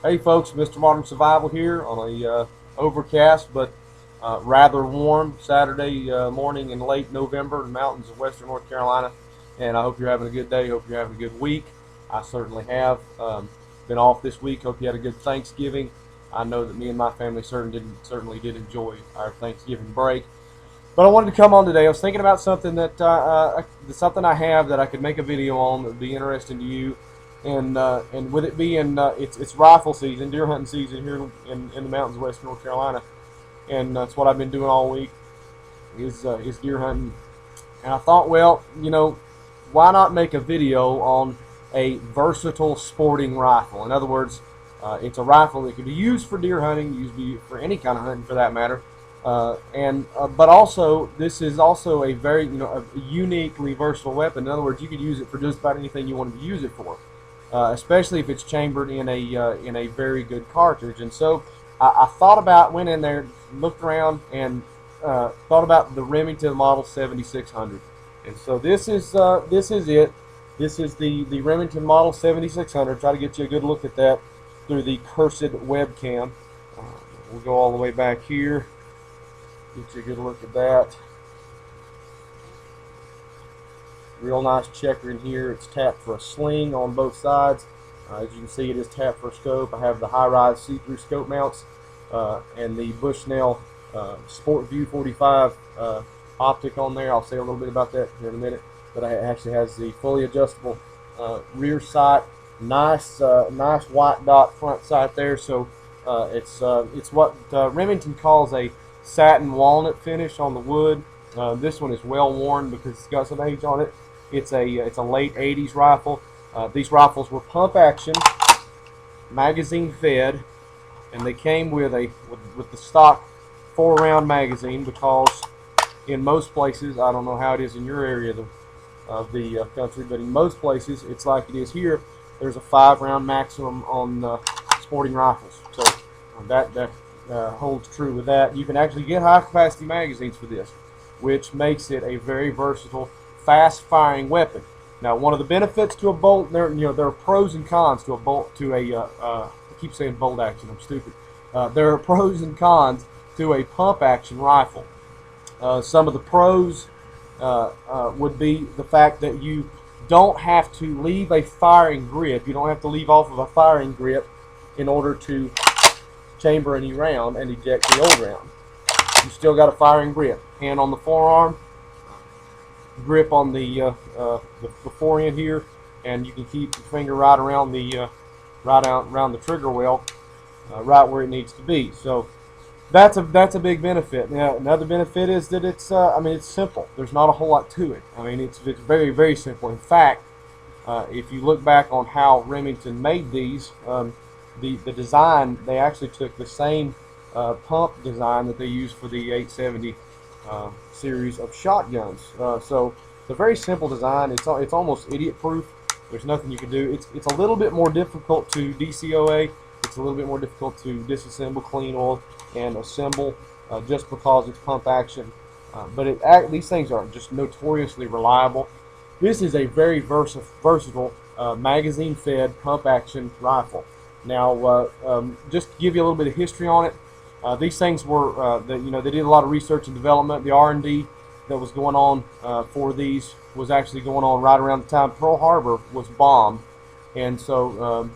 Hey folks, Mr. Modern Survival here on a overcast but rather warm Saturday morning in late November in the mountains of western North Carolina. And I hope you're having a good day. Hope you're having a good week. I certainly have. Been off this week. Hope you had a good Thanksgiving. I know that me and my family certainly did enjoy our Thanksgiving break. But I wanted to come on today. I was thinking about something something I have that I could make a video on that would be interesting to you, and with it being it's rifle season, deer hunting season here in the mountains of western North Carolina, and that's what I've been doing all week is deer hunting. And I thought, well, why not make a video on a versatile sporting rifle? In other words, it's a rifle that can be used for deer hunting, used for any kind of hunting for that matter. But also this is also a very a uniquely versatile weapon. In other words, you could use it for just about anything you want to use it for, especially if it's chambered in a very good cartridge. And so went in there, looked around, and thought about the Remington Model 7600. And so this is it. This is the Remington Model 7600. Try to get you a good look at that through the cursed webcam. We'll go all the way back here. Get you a good look at that. Real nice checker in here. It's tapped for a sling on both sides. As you can see, it is tapped for a scope. I have the high-rise see-through scope mounts and the Bushnell Sport View 45 optic on there. I'll say a little bit about that here in a minute. But it actually has the fully adjustable rear sight. Nice white dot front sight there. So it's what Remington calls a satin walnut finish on the wood. This one is well worn because it's got some age on it. It's a late 80s rifle. These rifles were pump action, magazine fed, and they came with the stock 4-round magazine, because in most places, I don't know how it is in your area of the country, but in most places it's like it is here. There's a 5-round maximum on sporting rifles. So that holds true with that. You can actually get high capacity magazines for this, which makes it a very versatile, fast firing weapon. Now, one of the benefits to a bolt, there are pros and cons to a bolt, I keep saying bolt action, I'm stupid. There are pros and cons to a pump action rifle. Some of the pros would be the fact that you don't have to leave a firing grip. You don't have to leave off of a firing grip in order to chamber any round and eject the old round. You still got a firing grip. Hand on the forearm, grip on the forend here, and you can keep your finger right around the around the trigger well, right where it needs to be. So that's a big benefit. Now, another benefit is that it's it's simple. There's not a whole lot to it. It's very, very simple. In fact, if you look back on how Remington made these, the design, they actually took the same pump design that they used for the 870 series of shotguns. So it's a very simple design. It's almost idiot proof. There's nothing you can do. It's a little bit more difficult to DCOA. It's a little bit more difficult to disassemble, clean oil, and assemble, just because it's pump action. But these things are just notoriously reliable. This is a very versatile magazine-fed pump action rifle. Now, just to give you a little bit of history on it, these things were, they did a lot of research and development. The R&D that was going on for these was actually going on right around the time Pearl Harbor was bombed, and so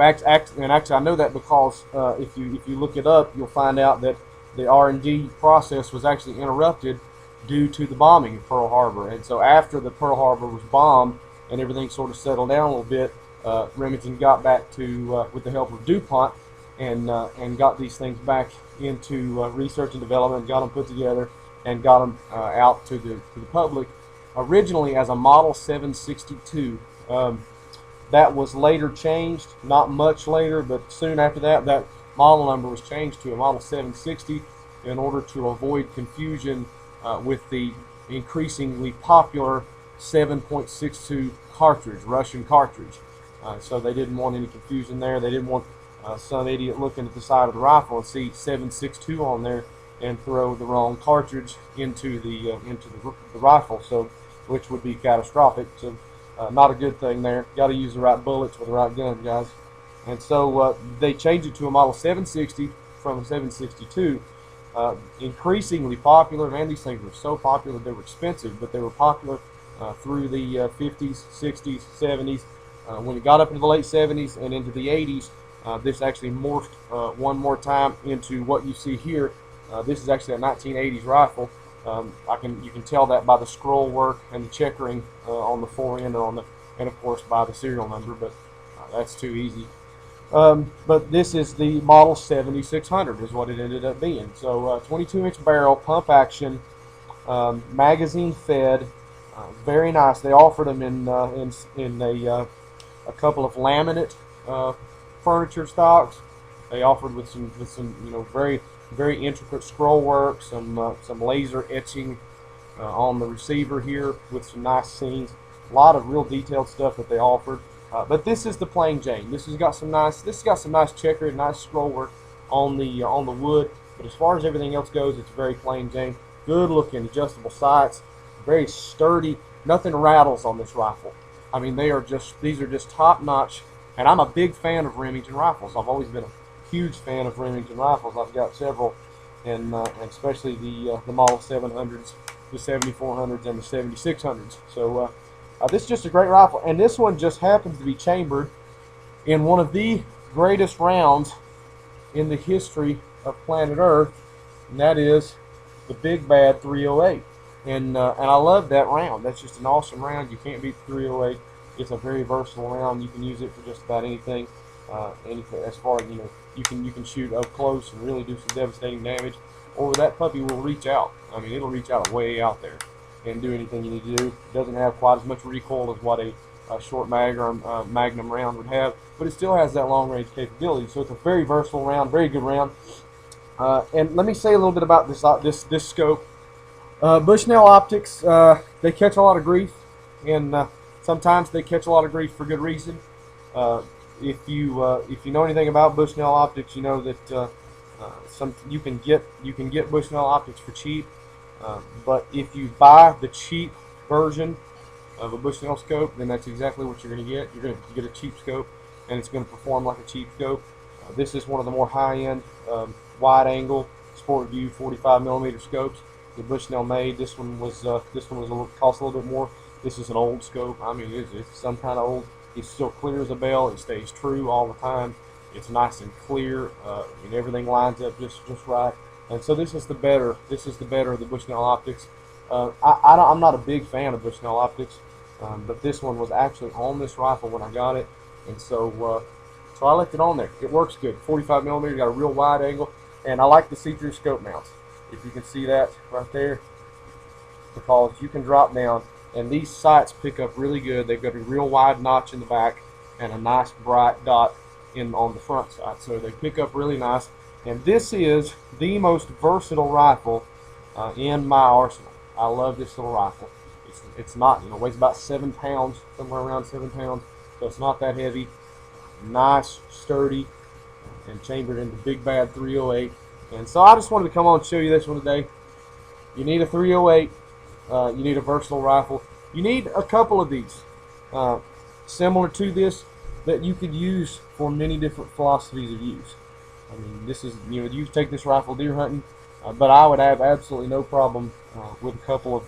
actually I know that because if you look it up, you'll find out that the R&D process was actually interrupted due to the bombing of Pearl Harbor. And so after the Pearl Harbor was bombed and everything sort of settled down a little bit, Remington got back to, with the help of DuPont, and got these things back into research and development, got them put together, and got them out to the public. Originally as a Model 762, that was later changed, not much later, but soon after that, that model number was changed to a Model 760 in order to avoid confusion with the increasingly popular 7.62 cartridge, Russian cartridge. So they didn't want any confusion there. They didn't want some idiot looking at the side of the rifle and see 7.62 on there and throw the wrong cartridge into the rifle, so which would be catastrophic. So not a good thing there. Got to use the right bullets with the right gun, guys. And so they changed it to a model 760 from a 762. Increasingly popular. Man, these things were so popular. They were expensive, but they were popular through the 50s, 60s, 70s. When it got up into the late 70s and into the 80s, this actually morphed one more time into what you see here. This is actually a 1980s rifle. You can tell that by the scroll work and the checkering on the forend and of course by the serial number, but that's too easy. But this is the model 7600 is what it ended up being. So 22-inch barrel, pump action, magazine fed, very nice. They offered them in a couple of laminate furniture stocks. They offered with some very intricate scroll work, some laser etching on the receiver here with some nice scenes. A lot of real detailed stuff that they offered. But this is the plain Jane. This has got some nice checker and nice scroll work on the wood. But as far as everything else goes, it's very plain Jane. Good looking adjustable sights, very sturdy. Nothing rattles on this rifle. I mean, these are just top notch. And I'm a big fan of Remington rifles. I've always been a huge fan of Remington rifles. I've got several, and especially the model 700s, the 7400s, and the 7600s. So this is just a great rifle, and this one just happens to be chambered in one of the greatest rounds in the history of planet Earth, and that is the Big Bad 308. And I love that round. That's just an awesome round. You can't beat the 308. It's a very versatile round. You can use it for just about anything. As far as you can shoot up close and really do some devastating damage, or that puppy will reach out. I mean, it'll reach out way out there and do anything you need to do. It doesn't have quite as much recoil as what a short mag or Magnum round would have, but it still has that long range capability. So it's a very versatile round, very good round. And let me say a little bit about this scope. Bushnell optics, they catch a lot of grief, and sometimes they catch a lot of grief for good reason. If you know anything about Bushnell optics, you know that you can get Bushnell optics for cheap. But if you buy the cheap version of a Bushnell scope, then that's exactly what you're going to get. You're going to get a cheap scope, and it's going to perform like a cheap scope. This is one of the more high-end, wide-angle Sport View 45mm scopes that Bushnell made. This one was cost a little bit more. This is an old scope. I mean, it's some kind of old. It's still clear as a bell. It stays true all the time. It's nice and clear, and everything lines up just right. And so this is the better of the Bushnell optics. I'm not a big fan of Bushnell optics, but this one was actually on this rifle when I got it, and so I left it on there. It works good. 45mm, got a real wide angle, and I like the see-through scope mounts. If you can see that right there, because you can drop down, and these sights pick up really good. They've got a real wide notch in the back and a nice bright dot on the front side, so they pick up really nice. And this is the most versatile rifle in my arsenal. I love this little rifle. It's not, weighs about 7 pounds, somewhere around 7 pounds, so it's not that heavy. Nice, sturdy, and chambered in the Big Bad 308. And so I just wanted to come on and show you this one today. You need a 308. You need a versatile rifle. You need a couple of these similar to this that you could use for many different philosophies of use. I mean, this is, you take this rifle deer hunting, but I would have absolutely no problem with a couple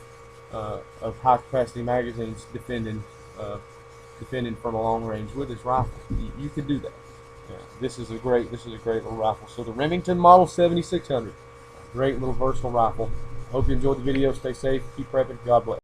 of high capacity magazines defending from a long range with this rifle. You could do that. This is a great little rifle. So the Remington Model 7600, great little versatile rifle. Hope you enjoyed the video. Stay safe. Keep prepping. God bless.